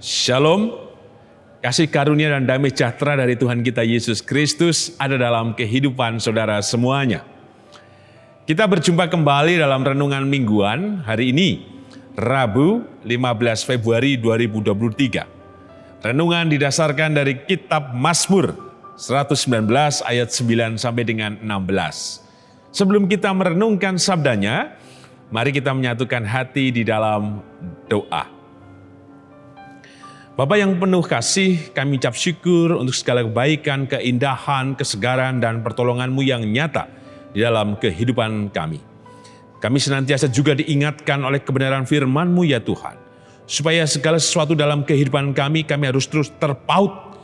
Shalom, kasih karunia dan damai sejahtera dari Tuhan kita Yesus Kristus ada dalam kehidupan saudara semuanya. Kita berjumpa kembali dalam renungan mingguan hari ini, Rabu 15 Februari 2023. Renungan didasarkan dari kitab Mazmur 119 ayat 9 sampai dengan 16. Sebelum kita merenungkan sabdanya, mari kita menyatukan hati di dalam doa. Bapa yang penuh kasih, kami ucap syukur untuk segala kebaikan, keindahan, kesegaran, dan pertolongan-Mu yang nyata di dalam kehidupan kami. Kami senantiasa juga diingatkan oleh kebenaran firman-Mu ya Tuhan, supaya segala sesuatu dalam kehidupan kami harus terus terpaut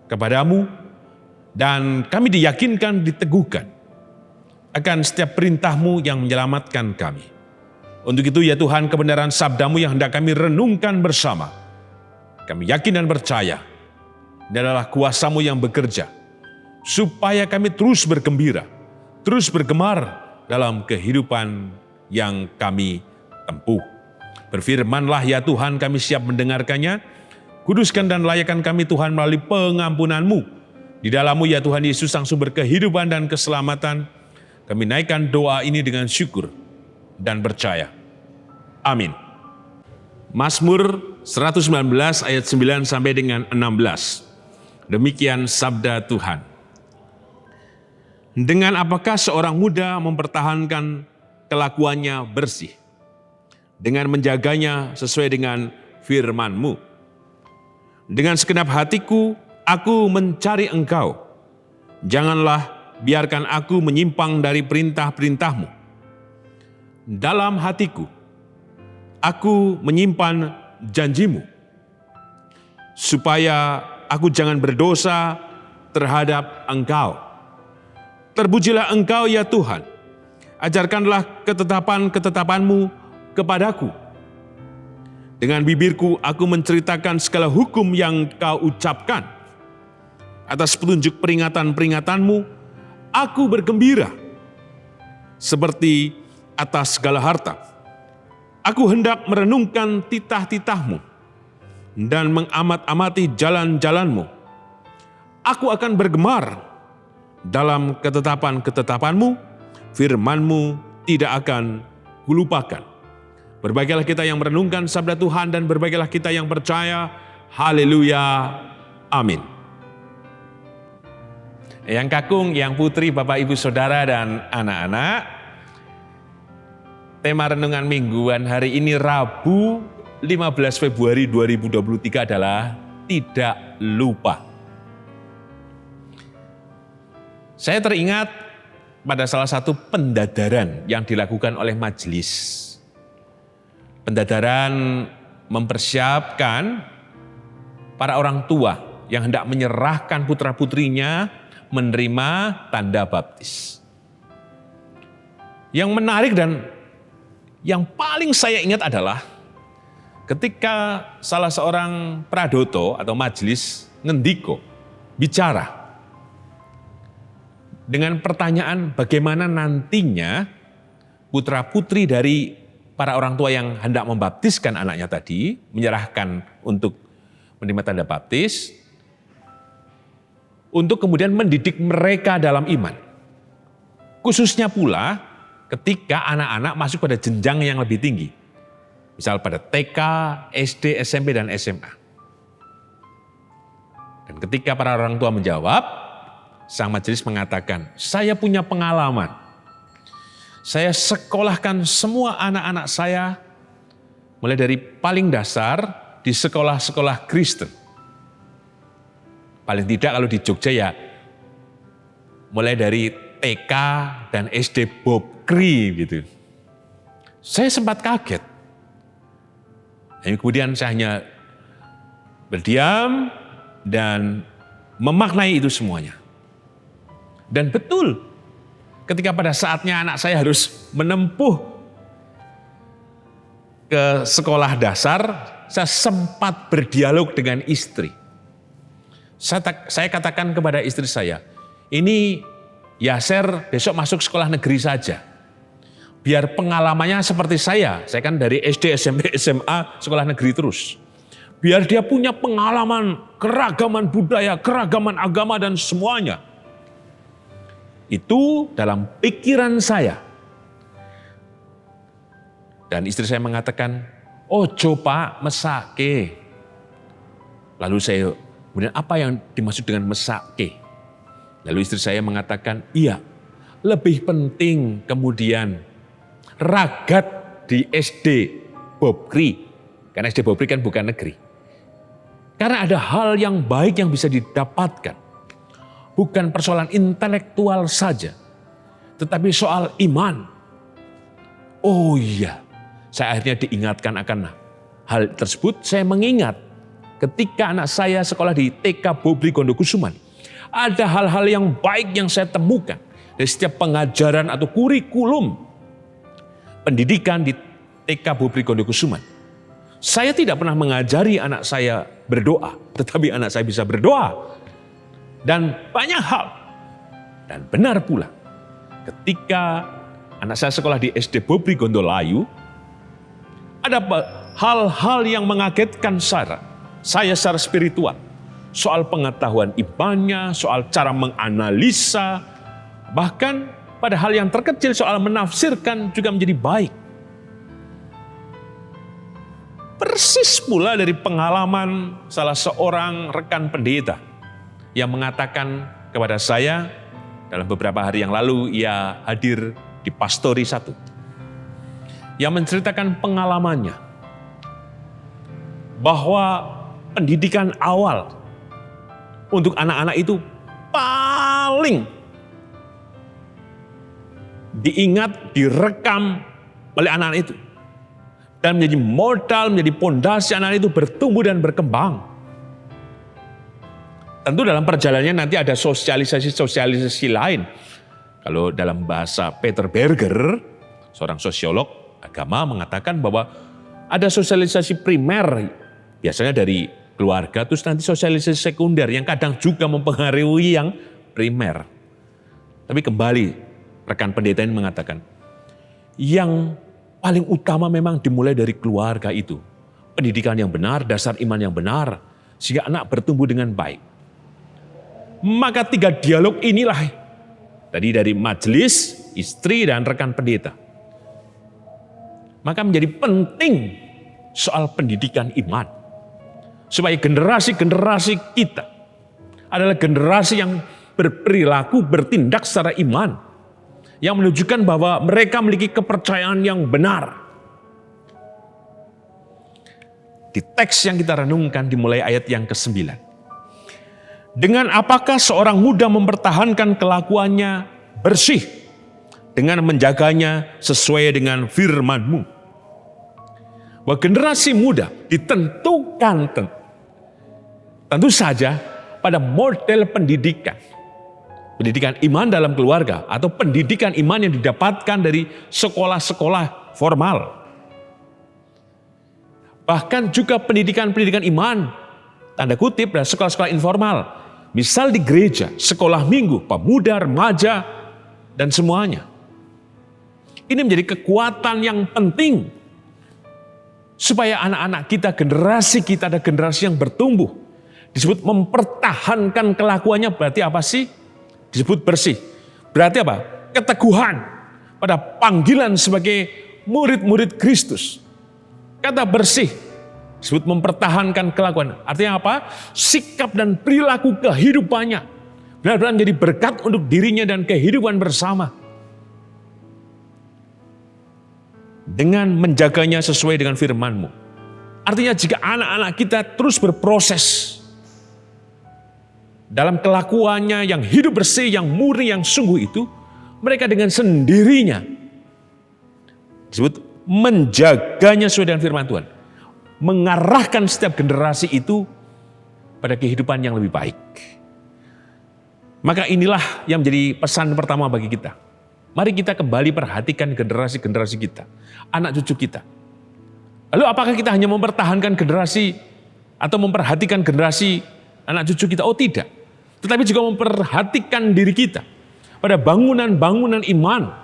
kepadamu, dan kami diyakinkan, diteguhkan akan setiap perintah-Mu yang menyelamatkan kami. Untuk itu ya Tuhan, kebenaran sabda-Mu yang hendak kami renungkan bersama, kami yakin dan percaya, ini adalah kuasa-Mu yang bekerja, supaya kami terus bergembira, terus bergemar dalam kehidupan yang kami tempuh. Berfirman-Lah ya Tuhan, kami siap mendengarkannya. Kuduskan dan layakkan kami Tuhan melalui pengampunan-Mu. Di dalam-Mu ya Tuhan Yesus, sang sumber kehidupan dan keselamatan. Kami naikkan doa ini dengan syukur dan percaya. Amin. Mazmur 119 ayat 9 sampai dengan 16. Demikian sabda Tuhan. Dengan apakah seorang muda mempertahankan kelakuannya bersih? Dengan menjaganya sesuai dengan firman-Mu. Dengan segenap hatiku, aku mencari Engkau. Janganlah biarkan aku menyimpang dari perintah-perintah-Mu. Dalam hatiku, aku menyimpan janji-Mu, supaya aku jangan berdosa terhadap Engkau. Terpujilah Engkau ya Tuhan, ajarkanlah ketetapan-ketetapan-Mu kepadaku. Dengan bibirku aku menceritakan segala hukum yang Kau ucapkan. Atas petunjuk peringatan-peringatan-Mu, aku bergembira, seperti atas segala harta. Aku hendak merenungkan titah-titah-Mu dan mengamat-amati jalan-jalan-Mu. Aku akan bergemar dalam ketetapan-ketetapan-Mu, firman-Mu tidak akan kulupakan. Berbahagialah kita yang merenungkan sabda Tuhan dan berbahagialah kita yang percaya. Haleluya. Amin. Yang kakung, yang putri, Bapak, Ibu, Saudara, dan anak-anak, tema renungan mingguan hari ini Rabu 15 Februari 2023 adalah tidak lupa. Saya teringat pada salah satu pendadaran yang dilakukan oleh majelis. Pendadaran mempersiapkan para orang tua yang hendak menyerahkan putra-putrinya menerima tanda baptis. Yang menarik dan yang paling saya ingat adalah ketika salah seorang pradoto atau majelis ngendiko, bicara dengan pertanyaan bagaimana nantinya putra-putri dari para orang tua yang hendak membaptiskan anaknya tadi, menyerahkan untuk menerima tanda baptis, untuk kemudian mendidik mereka dalam iman. Khususnya pula ketika anak-anak masuk pada jenjang yang lebih tinggi. Misal pada TK, SD, SMP, dan SMA. Dan ketika para orang tua menjawab, sang majelis mengatakan, saya punya pengalaman. Saya sekolahkan semua anak-anak saya, mulai dari paling dasar di sekolah-sekolah Kristen. Paling tidak kalau di Jogja ya, mulai dari TK dan SD Bob Kri gitu. Saya sempat kaget. Dan kemudian saya hanya berdiam dan memaknai itu semuanya. Dan betul, ketika pada saatnya anak saya harus menempuh ke sekolah dasar, saya sempat berdialog dengan istri. Saya katakan kepada istri saya, ini Yaser besok masuk sekolah negeri saja. Biar pengalamannya seperti saya kan dari SD, SMP, SMA, sekolah negeri terus. Biar dia punya pengalaman, keragaman budaya, keragaman agama dan semuanya. Itu dalam pikiran saya. Dan istri saya mengatakan, ojo Pak, mesake. Lalu saya, kemudian apa yang dimaksud dengan mesake? Lalu istri saya mengatakan, iya, lebih penting kemudian ragat di SD Bobri. Karena SD Bobri kan bukan negeri. Karena ada hal yang baik yang bisa didapatkan. Bukan persoalan intelektual saja, tetapi soal iman. Oh iya, saya akhirnya diingatkan akan hal tersebut. Saya mengingat ketika anak saya sekolah di TK Bobri Gondokusuman, ada hal-hal yang baik yang saya temukan dari setiap pengajaran atau kurikulum pendidikan di TK Bobri Gondokusuman. Saya tidak pernah mengajari anak saya berdoa, tetapi anak saya bisa berdoa. Dan banyak hal. Dan benar pula, ketika anak saya sekolah di SD Bobri Gondolayu, ada hal-hal yang mengagetkan saya secara spiritual. Soal pengetahuan imannya, soal cara menganalisa, bahkan pada hal yang terkecil soal menafsirkan juga menjadi baik. Persis pula dari pengalaman salah seorang rekan pendeta yang mengatakan kepada saya dalam beberapa hari yang lalu ia hadir di Pastori 1. Yang menceritakan pengalamannya bahwa pendidikan awal untuk anak-anak itu paling diingat, direkam oleh anak-anak itu. Dan menjadi modal, menjadi pondasi anak-anak itu bertumbuh dan berkembang. Tentu dalam perjalanannya nanti ada sosialisasi lain. Kalau dalam bahasa Peter Berger, seorang sosiolog agama mengatakan bahwa ada sosialisasi primer, biasanya dari keluarga, terus nanti sosialisasi sekunder yang kadang juga mempengaruhi yang primer. Tapi kembali, rekan pendeta ini mengatakan, yang paling utama memang dimulai dari keluarga itu. Pendidikan yang benar, dasar iman yang benar, sehingga anak bertumbuh dengan baik. Maka 3 dialog inilah, tadi dari majelis, istri, dan rekan pendeta. Maka menjadi penting soal pendidikan iman. Supaya generasi-generasi kita adalah generasi yang berperilaku, bertindak secara iman. Yang menunjukkan bahwa mereka memiliki kepercayaan yang benar. Di teks yang kita renungkan dimulai ayat yang ke-9. Dengan apakah seorang muda mempertahankan kelakuannya bersih dengan menjaganya sesuai dengan firman-Mu. Bahwa generasi muda ditentukan tentu saja pada model pendidikan. Pendidikan iman dalam keluarga atau pendidikan iman yang didapatkan dari sekolah-sekolah formal. Bahkan juga pendidikan-pendidikan iman, tanda kutip, dan sekolah-sekolah informal. Misal di gereja, sekolah minggu, pemuda, remaja, dan semuanya. Ini menjadi kekuatan yang penting. Supaya anak-anak kita, generasi kita ada generasi yang bertumbuh. Disebut mempertahankan kelakuannya berarti apa sih? Disebut bersih. Berarti apa? Keteguhan pada panggilan sebagai murid-murid Kristus. Kata bersih disebut mempertahankan kelakuan. Artinya apa? Sikap dan perilaku kehidupannya benar-benar menjadi berkat untuk dirinya dan kehidupan bersama. Dengan menjaganya sesuai dengan firman-Mu. Artinya jika anak-anak kita terus berproses dalam kelakuannya yang hidup bersih, yang murni, yang sungguh itu, mereka dengan sendirinya disebut menjaganya sesuai dengan firman Tuhan. Mengarahkan setiap generasi itu pada kehidupan yang lebih baik. Maka inilah yang menjadi pesan pertama bagi kita. Mari kita kembali perhatikan generasi-generasi kita, anak cucu kita. Lalu apakah kita hanya mempertahankan generasi atau memperhatikan generasi anak cucu kita? Oh tidak. Tetapi juga memperhatikan diri kita pada bangunan-bangunan iman.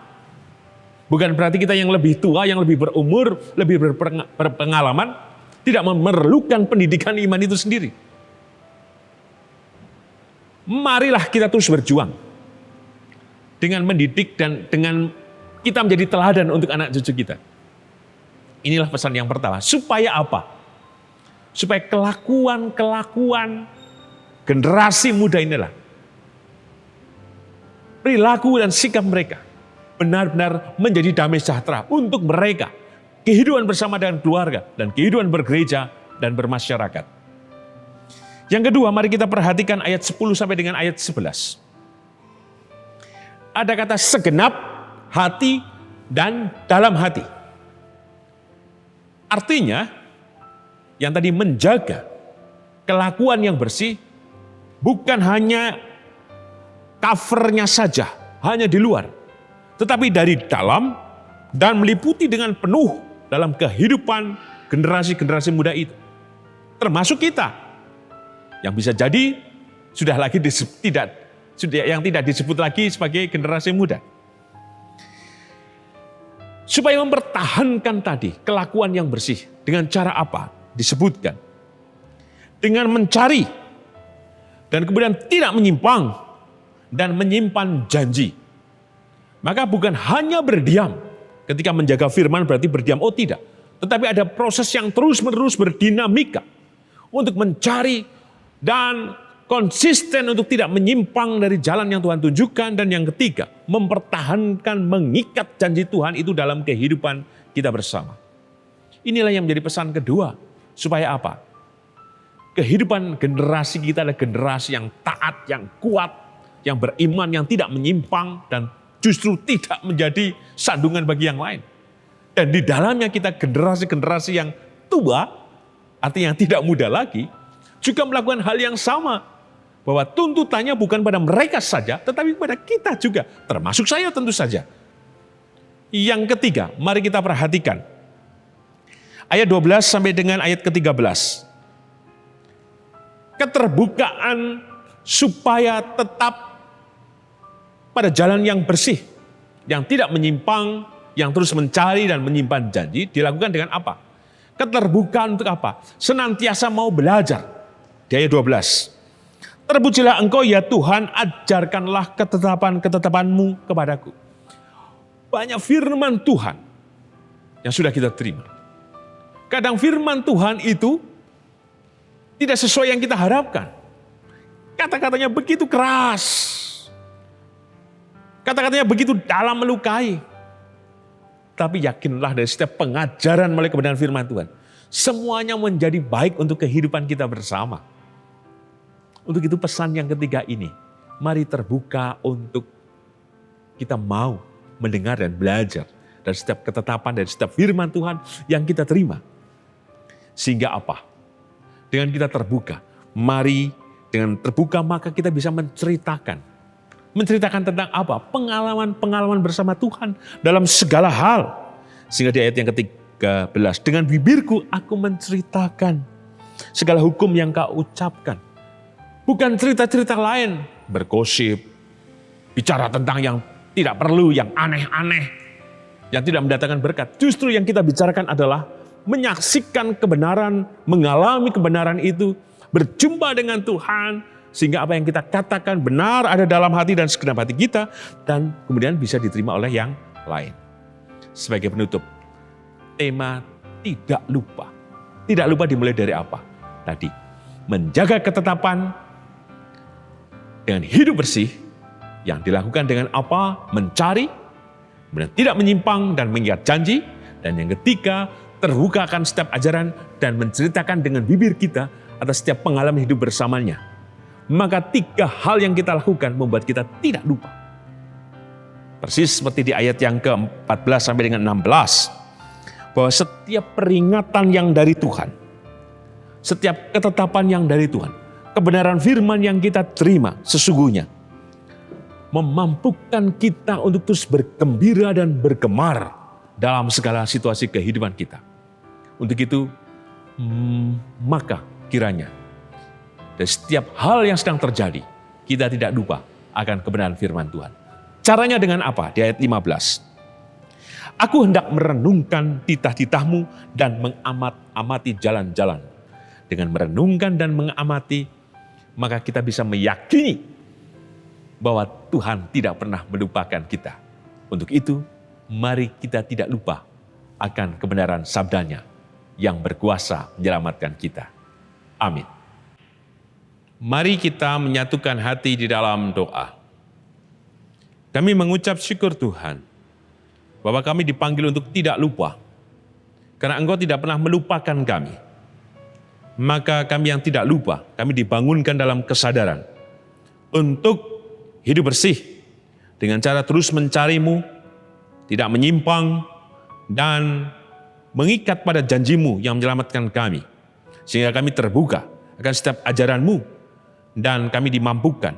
Bukan berarti kita yang lebih tua, yang lebih berumur, lebih berpengalaman, tidak memerlukan pendidikan iman itu sendiri. Marilah kita terus berjuang dengan mendidik dan dengan kita menjadi teladan untuk anak cucu kita. Inilah pesan yang pertama. Supaya apa? Supaya kelakuan generasi muda inilah, perilaku dan sikap mereka benar-benar menjadi damai sejahtera untuk mereka, kehidupan bersama dengan keluarga, dan kehidupan bergereja dan bermasyarakat. Yang kedua, mari kita perhatikan ayat 10 sampai dengan ayat 11. Ada kata segenap hati dan dalam hati. Artinya, yang tadi menjaga kelakuan yang bersih, bukan hanya covernya saja, hanya di luar, tetapi dari dalam dan meliputi dengan penuh dalam kehidupan generasi-generasi muda itu. Termasuk kita, yang bisa jadi yang tidak disebut lagi sebagai generasi muda. Supaya mempertahankan tadi kelakuan yang bersih, dengan cara apa? Disebutkan. Dengan mencari, dan kemudian tidak menyimpang, dan menyimpan janji. Maka bukan hanya berdiam, ketika menjaga firman berarti berdiam, oh tidak. Tetapi ada proses yang terus-menerus berdinamika, untuk mencari dan konsisten untuk tidak menyimpang dari jalan yang Tuhan tunjukkan. Dan yang ketiga, mempertahankan, mengikat janji Tuhan itu dalam kehidupan kita bersama. Inilah yang menjadi pesan kedua. Supaya apa? Kehidupan generasi kita adalah generasi yang taat, yang kuat, yang beriman, yang tidak menyimpang, dan justru tidak menjadi sandungan bagi yang lain. Dan di dalamnya kita generasi-generasi yang tua, artinya yang tidak muda lagi, juga melakukan hal yang sama. Bahwa tuntutannya bukan pada mereka saja, tetapi pada kita juga. Termasuk saya tentu saja. Yang ketiga, mari kita perhatikan. Ayat 12 sampai dengan ayat ke-13. Keterbukaan supaya tetap pada jalan yang bersih. Yang tidak menyimpang, yang terus mencari dan menyimpan janji, dilakukan dengan apa? Keterbukaan untuk apa? Senantiasa mau belajar. Di ayat 12. Terpujilah engkau ya Tuhan, ajarkanlah ketetapan-ketetapan-Mu kepadaku. Banyak firman Tuhan yang sudah kita terima. Kadang firman Tuhan itu tidak sesuai yang kita harapkan. Kata-katanya begitu keras. Kata-katanya begitu dalam melukai. Tapi yakinlah dari setiap pengajaran melalui kebenaran firman Tuhan, semuanya menjadi baik untuk kehidupan kita bersama. Untuk itu pesan yang ketiga ini, mari terbuka untuk kita mau mendengar dan belajar dari setiap ketetapan, dari setiap firman Tuhan yang kita terima. Sehingga apa? Dengan kita terbuka, mari dengan terbuka maka kita bisa menceritakan. Menceritakan tentang apa? Pengalaman-pengalaman bersama Tuhan dalam segala hal. Sehingga di ayat yang ke-13, dengan bibirku aku menceritakan segala hukum yang kau ucapkan. Bukan cerita-cerita lain, bergosip, bicara tentang yang tidak perlu, yang aneh-aneh, yang tidak mendatangkan berkat. Justru yang kita bicarakan adalah menyaksikan kebenaran, mengalami kebenaran itu, berjumpa dengan Tuhan, sehingga apa yang kita katakan benar ada dalam hati dan segenap hati kita, dan kemudian bisa diterima oleh yang lain. Sebagai penutup, tema tidak lupa. Tidak lupa dimulai dari apa? Tadi, menjaga ketetapan, dengan hidup bersih, yang dilakukan dengan apa? Mencari, kemudian tidak menyimpang dan mengikat janji. Dan yang ketiga, terbuka akan setiap ajaran dan menceritakan dengan bibir kita atas setiap pengalaman hidup bersamanya. Maka tiga hal yang kita lakukan membuat kita tidak lupa. Persis seperti di ayat yang ke-14 sampai dengan 16. Bahwa setiap peringatan yang dari Tuhan, setiap ketetapan yang dari Tuhan, kebenaran firman yang kita terima sesungguhnya memampukan kita untuk terus bergembira dan bergemar dalam segala situasi kehidupan kita. Untuk itu, maka kiranya dari setiap hal yang sedang terjadi, kita tidak lupa akan kebenaran firman Tuhan. Caranya dengan apa? Di ayat 15. Aku hendak merenungkan titah-titahmu dan mengamat-amati jalan-jalan. Dengan merenungkan dan mengamati, maka kita bisa meyakini bahwa Tuhan tidak pernah melupakan kita. Untuk itu, mari kita tidak lupa akan kebenaran sabdanya yang berkuasa menyelamatkan kita. Amin. Mari kita menyatukan hati di dalam doa. Kami mengucap syukur Tuhan, bahwa kami dipanggil untuk tidak lupa, karena Engkau tidak pernah melupakan kami. Maka kami yang tidak lupa, kami dibangunkan dalam kesadaran untuk hidup bersih, dengan cara terus mencari-Mu, tidak menyimpang, dan mengikat pada janji-Mu yang menyelamatkan kami, sehingga kami terbuka akan setiap ajaran-Mu, dan kami dimampukan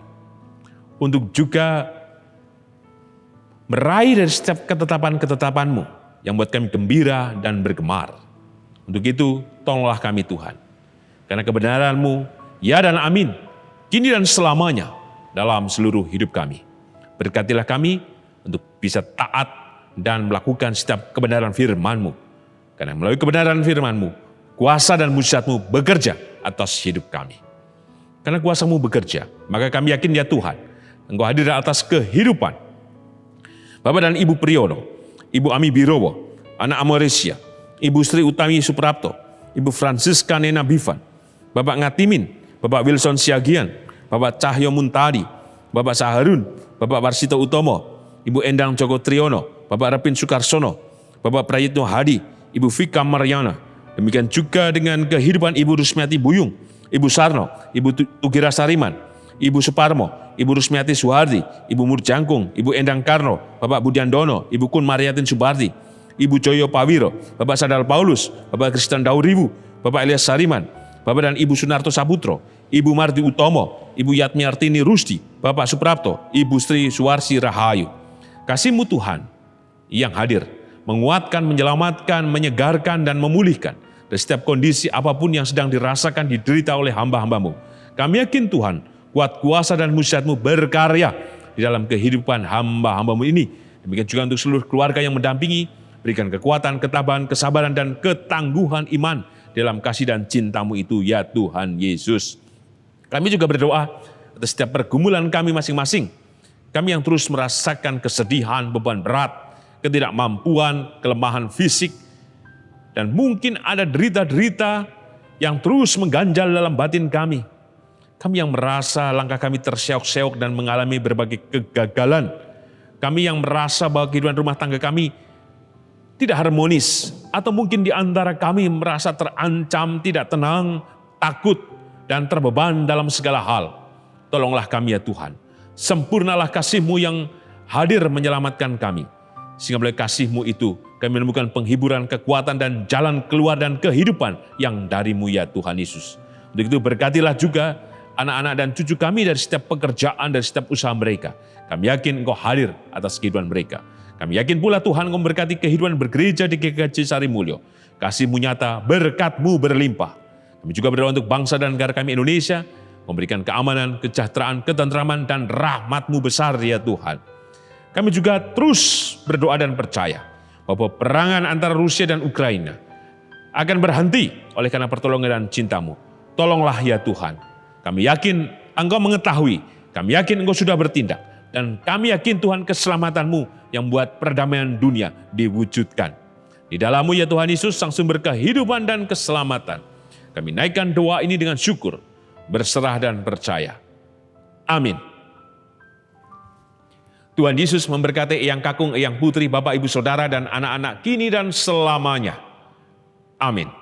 untuk juga meraih dari setiap ketetapan-ketetapan-Mu yang buat kami gembira dan bergemar. Untuk itu, tolonglah kami Tuhan. Karena kebenaran-Mu, ya dan amin, kini dan selamanya dalam seluruh hidup kami. Berkatilah kami untuk bisa taat dan melakukan setiap kebenaran firman-Mu. Karena melalui kebenaran firman-Mu, kuasa dan mujizat-Mu bekerja atas hidup kami. Karena kuasa-Mu bekerja, maka kami yakin ya Tuhan, Engkau hadir atas kehidupan Bapak dan Ibu Priyono, Ibu Ami Birowo, anak Amoresia, Ibu Sri Utami Suprapto, Ibu Francisca Nena Bifan, Bapak Ngatimin, Bapak Wilson Siagian, Bapak Cahyo Muntadi, Bapak Saharun, Bapak Warsito Utomo, Ibu Endang Joko Triyono, Bapak Rapin Sukarsono, Bapak Prayitno Hadi, Ibu Vika Maryana. Demikian juga dengan kehidupan Ibu Rusmiati Buyung, Ibu Sarno, Ibu Tugira Sariman, Ibu Suparmo, Ibu Rusmiati Suhardi, Ibu Murjangkung, Ibu Endang Karno, Bapak Budiandono, Ibu Kun Mariatin Subardi, Ibu Joyo Pawiro, Bapak Sadal Paulus, Bapak Kristen Dauribu, Bapak Elias Sariman, Bapak dan Ibu Sunarto Saputro, Ibu Mardi Utomo, Ibu Yatmi Artini Rusdi, Bapak Suprapto, Ibu Sri Suwarsi Rahayu. Kasih-Mu Tuhan yang hadir, menguatkan, menyelamatkan, menyegarkan, dan memulihkan dari setiap kondisi apapun yang sedang dirasakan, diderita oleh hamba-hamba-Mu. Kami yakin Tuhan, kuat kuasa dan mujizat-Mu berkarya di dalam kehidupan hamba-hamba-Mu ini. Demikian juga untuk seluruh keluarga yang mendampingi, berikan kekuatan, ketabahan, kesabaran, dan ketangguhan iman dalam kasih dan cinta-Mu itu, ya Tuhan Yesus. Kami juga berdoa atas setiap pergumulan kami masing-masing. Kami yang terus merasakan kesedihan, beban berat, ketidakmampuan, kelemahan fisik, dan mungkin ada derita-derita yang terus mengganjal dalam batin kami. Kami yang merasa langkah kami terseok-seok dan mengalami berbagai kegagalan. Kami yang merasa bahwa kehidupan rumah tangga kami tidak harmonis. Atau mungkin di antara kami merasa terancam, tidak tenang, takut, dan terbeban dalam segala hal. Tolonglah kami ya Tuhan. Sempurnalah kasih-Mu yang hadir menyelamatkan kami. Sehingga melalui kasih-Mu itu kami menemukan penghiburan, kekuatan, dan jalan keluar dan kehidupan yang dari-Mu ya Tuhan Yesus. Untuk itu berkatilah juga anak-anak dan cucu kami dari setiap pekerjaan, dari setiap usaha mereka. Kami yakin Engkau hadir atas kehidupan mereka. Kami yakin pula Tuhan Engkau memberkati kehidupan bergereja di GKJ Sarimulyo. Kasih-Mu nyata, berkat-Mu berlimpah. Kami juga berdoa untuk bangsa dan negara kami Indonesia, memberikan keamanan, kesejahteraan, ketentraman, dan rahmat-Mu besar ya Tuhan. Kami juga terus berdoa dan percaya bahwa peperangan antara Rusia dan Ukraina akan berhenti oleh karena pertolongan dan cinta-Mu. Tolonglah ya Tuhan. Kami yakin Engkau mengetahui, kami yakin Engkau sudah bertindak, dan kami yakin Tuhan keselamatan-Mu yang membuat perdamaian dunia diwujudkan. Di dalam-Mu ya Tuhan Yesus, Sang Sumber kehidupan dan keselamatan. Kami naikkan doa ini dengan syukur, berserah dan percaya. Amin. Tuhan Yesus memberkati Eyang Kakung, Eyang Putri, Bapak Ibu Saudara, dan anak-anak kini dan selamanya. Amin.